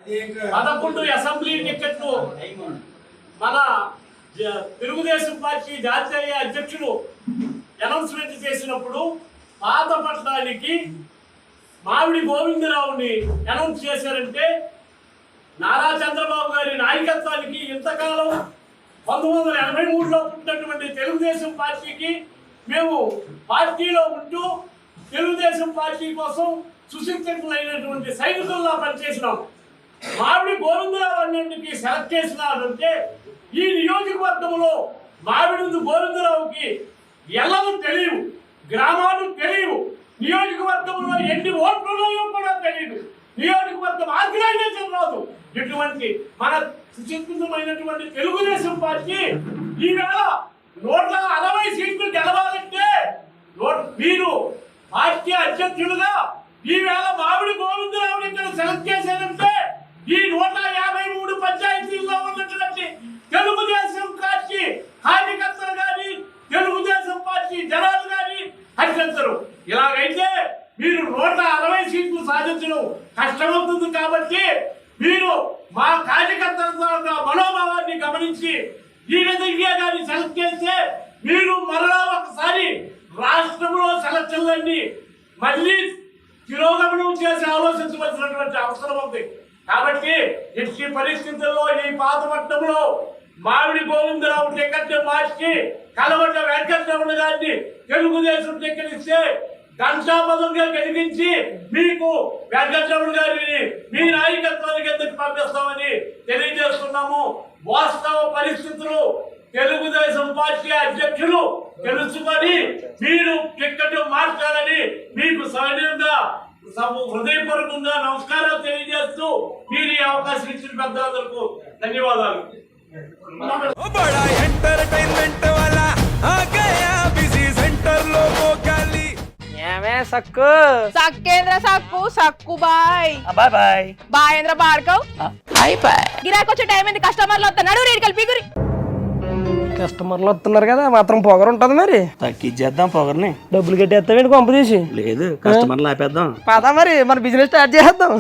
11 assembly టికెట్లు మన Telugu Desam party జాతీయ అధ్యక్షుడు అనౌన్స్మెంట్ చేసినప్పుడు పాతపట్నానికి మామిడి గోవిందరావుని అనౌన్స్ చేశారంటే నారా చంద్రబాబు గారి నాయకత్వానికి ఇంతకాలం 1983లో పుట్టినటువంటి తెలుగుదేశం పార్టీకి మేము పార్టీలో ఉంటూ తెలుగుదేశం పార్టీ కోసం సుశిక్షితులైనటువంటి సైనికుల్లా పనిచేసినాం. మామిడి గోవిందరావు అన్నింటికి సెలెక్ట్ చేసినారంటే ఈ నియోజకవర్గంలో మామిడి గోవిందరావుకి ఎల్లలు తెలియవు, గ్రామాలు తెలియవు, నియోజకవర్గంలో ఎన్ని ఓట్లు ఉన్నాయో కూడా తెలియదు, నియోజకవర్గం ఆర్గనైజేషన్ రాదు. ఇటువంటి మన సుశిక్షితమైనటువంటి తెలుగుదేశం పార్టీ ఈవేళ 160 సీట్లు గెలవాలంటే మీరు పార్టీ అధ్యక్షులుగా ఈవేళ మామిడి గోవిందరావుని ఇక్కడ సెలెక్ట్ చేశారంటే ఈ 153 పంచాయతీల్లో ఉన్నటువంటి తెలుగుదేశం పార్టీ కార్యకర్తలు కానీ తెలుగుదేశం పార్టీ జనాలు కానీ హర్షించరు. ఇలాగైతే మీరు 160 సీట్లు సాధించడం కష్టమవుతుంది. కాబట్టి మీరు మా కార్యకర్తల మనోభావాన్ని గమనించి ఈ విధంగా కానీ సెలెక్ట్ చేస్తే మీరు మరలా ఒకసారి రాష్ట్రంలో సెలక్షన్లన్నీ మళ్ళీ తిరోగమనం చేసి ఆలోచించవలసినటువంటి అవసరం ఉంది. కాబట్టి ఎట్టి పరిస్థితుల్లో ఈ పాతపట్నంలో మామిడి గోవిందరావు టికెట్ మార్చి కలవట వెంకటరమణ గారిని తెలుగుదేశం టికెట్ ఇస్తే ఘంటాపదంగా గెలిపించి మీకు వెంకటరమణ గారిని మీ నాయకత్వానికి ఎందుకు పంపిస్తామని తెలియజేస్తున్నాము. వాస్తవ పరిస్థితులు తెలుగుదేశం పార్టీ అధ్యక్షులు తెలుసుకొని మీరు టికెట్ మార్చాలని మీకు సవినయంగా హృదయపూర్వకంగా నమస్కారాలు తెలియజేస్తూ మీరు ఈ అవకాశం ఇచ్చిన పెద్దలందరికీ ధన్యవాదాలు. సక్కు సక్కేంద్ర సక్కు సక్కు బాయ్ బాయ్ బాయ్ బాయేంద్ర భార్గవ్ బాయ్ బాయ్. గిరాకి వచ్చే టైం ఏంది? కస్టమర్లు వస్తున్నాడు, రేటు కలిపి గురి. కస్టమర్లు వస్తున్నారు కదా, మాత్రం పొగరు ఉంటది. మరి తగ్గించేద్దాం పొగర్ని. డబ్బులు కట్టేస్తావేంటి కొంప తీసి? లేదు, కస్టమర్లు ఆపేద్దాం. పదా మరి మన బిజినెస్ స్టార్ట్ చేద్దాం.